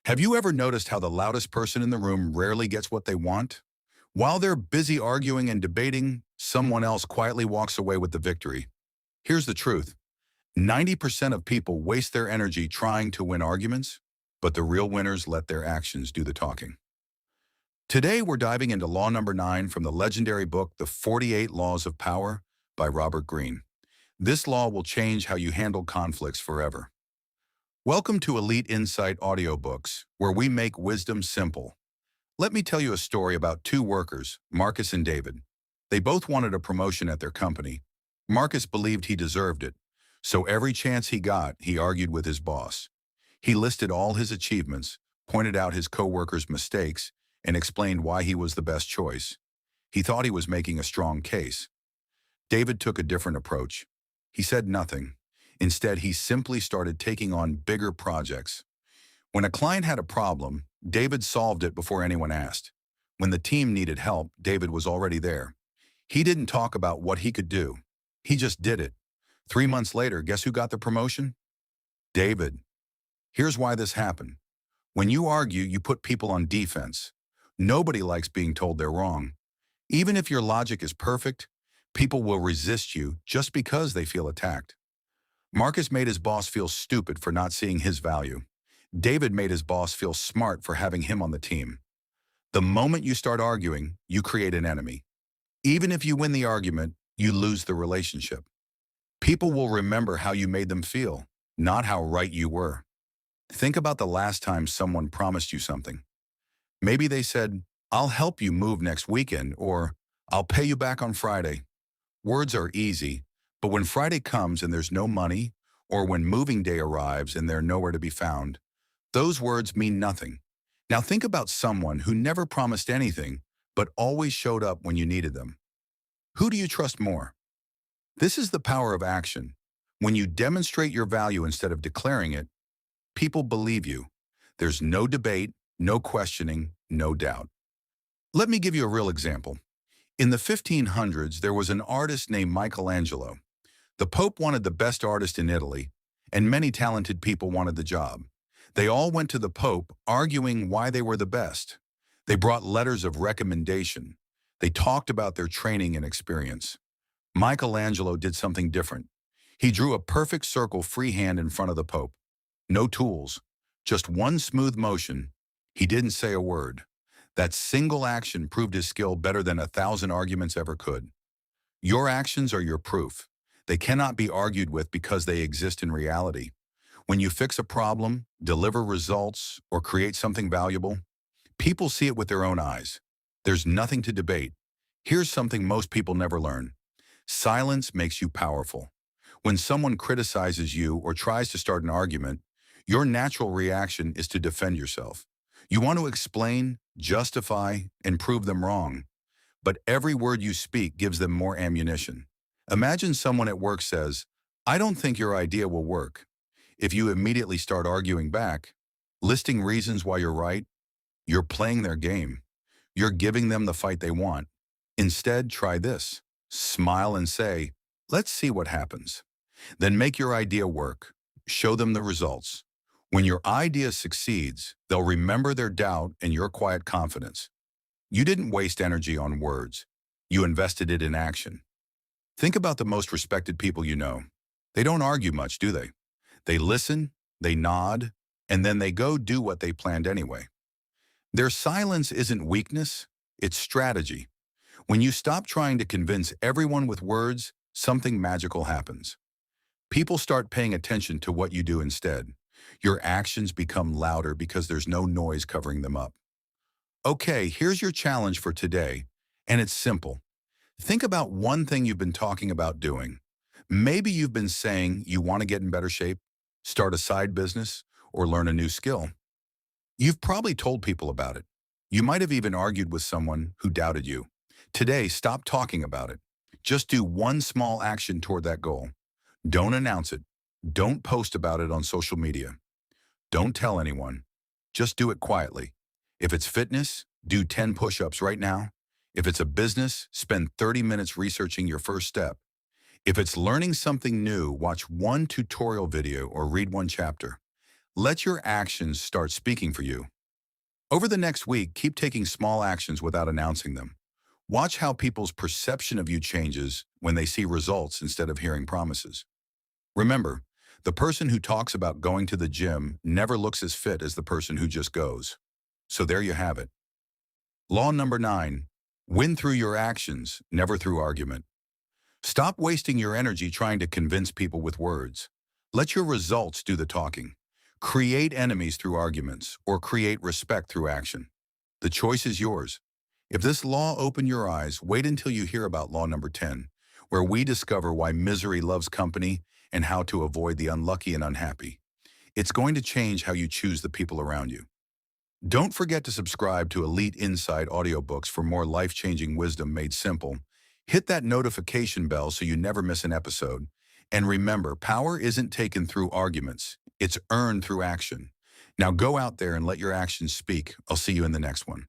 Have you ever noticed how the loudest person in the room rarely gets what they want? While they're busy arguing and debating, someone else quietly walks away with the victory. Here's the truth. 90% of people waste their energy trying to win arguments, but the real winners let their actions do the talking. Today, we're diving into law number 9 from the legendary book, The 48 Laws of Power by Robert Greene. This law will change how you handle conflicts forever. Welcome to Elite Insight Audiobooks, where we make wisdom simple. Let me tell you a story about two workers, Marcus and David. They both wanted a promotion at their company. Marcus believed he deserved it, so every chance he got, he argued with his boss. He listed all his achievements, pointed out his co-workers' mistakes, and explained why he was the best choice. He thought he was making a strong case. David took a different approach. He said nothing. Instead, he simply started taking on bigger projects. When a client had a problem, David solved it before anyone asked. When the team needed help, David was already there. He didn't talk about what he could do. He just did it. 3 months later, guess who got the promotion? David. Here's why this happened. When you argue, you put people on defense. Nobody likes being told they're wrong. Even if your logic is perfect, people will resist you just because they feel attacked. Marcus made his boss feel stupid for not seeing his value. David made his boss feel smart for having him on the team. The moment you start arguing, you create an enemy. Even if you win the argument, you lose the relationship. People will remember how you made them feel, not how right you were. Think about the last time someone promised you something. Maybe they said, "I'll help you move next weekend," or "I'll pay you back on Friday." Words are easy, but when Friday comes and there's no money, or when moving day arrives and they're nowhere to be found, those words mean nothing. Now think about someone who never promised anything, but always showed up when you needed them. Who do you trust more? This is the power of action. When you demonstrate your value instead of declaring it, people believe you. There's no debate, no questioning, no doubt. Let me give you a real example. In the 1500s, there was an artist named Michelangelo. The Pope wanted the best artist in Italy, and many talented people wanted the job. They all went to the Pope, arguing why they were the best. They brought letters of recommendation. They talked about their training and experience. Michelangelo did something different. He drew a perfect circle freehand in front of the Pope. No tools, just one smooth motion. He didn't say a word. That single action proved his skill better than 1,000 arguments ever could. Your actions are your proof. They cannot be argued with because they exist in reality. When you fix a problem, deliver results, or create something valuable, people see it with their own eyes. There's nothing to debate. Here's something most people never learn. Silence makes you powerful. When someone criticizes you or tries to start an argument, your natural reaction is to defend yourself. You want to explain, justify, and prove them wrong. But every word you speak gives them more ammunition. Imagine someone at work says, "I don't think your idea will work." If you immediately start arguing back, listing reasons why you're right, you're playing their game. You're giving them the fight they want. Instead, try this. Smile and say, "Let's see what happens." Then make your idea work. Show them the results. When your idea succeeds, they'll remember their doubt and your quiet confidence. You didn't waste energy on words. You invested it in action. Think about the most respected people you know. They don't argue much, do they? They listen, they nod, and then they go do what they planned anyway. Their silence isn't weakness, it's strategy. When you stop trying to convince everyone with words, something magical happens. People start paying attention to what you do instead. Your actions become louder because there's no noise covering them up. Okay, here's your challenge for today, and it's simple. Think about one thing you've been talking about doing. Maybe you've been saying you want to get in better shape, start a side business, or learn a new skill. You've probably told people about it. You might have even argued with someone who doubted you. Today, stop talking about it. Just do one small action toward that goal. Don't announce it. Don't post about it on social media. Don't tell anyone. Just do it quietly. If it's fitness, do 10 push-ups right now. If it's a business, spend 30 minutes researching your first step. If it's learning something new, watch one tutorial video or read one chapter. Let your actions start speaking for you. Over the next week, keep taking small actions without announcing them. Watch how people's perception of you changes when they see results instead of hearing promises. Remember, the person who talks about going to the gym never looks as fit as the person who just goes. So there you have it. Law number 9, win through your actions, never through argument. Stop wasting your energy trying to convince people with words. Let your results do the talking. Create enemies through arguments or create respect through action. The choice is yours. If this law opened your eyes, wait until you hear about law number 10, where we discover why misery loves company and how to avoid the unlucky and unhappy. It's going to change how you choose the people around you. Don't forget to subscribe to Elite Insight Audiobooks for more life-changing wisdom made simple. Hit that notification bell so you never miss an episode. And remember, power isn't taken through arguments. It's earned through action. Now go out there and let your actions speak. I'll see you in the next one.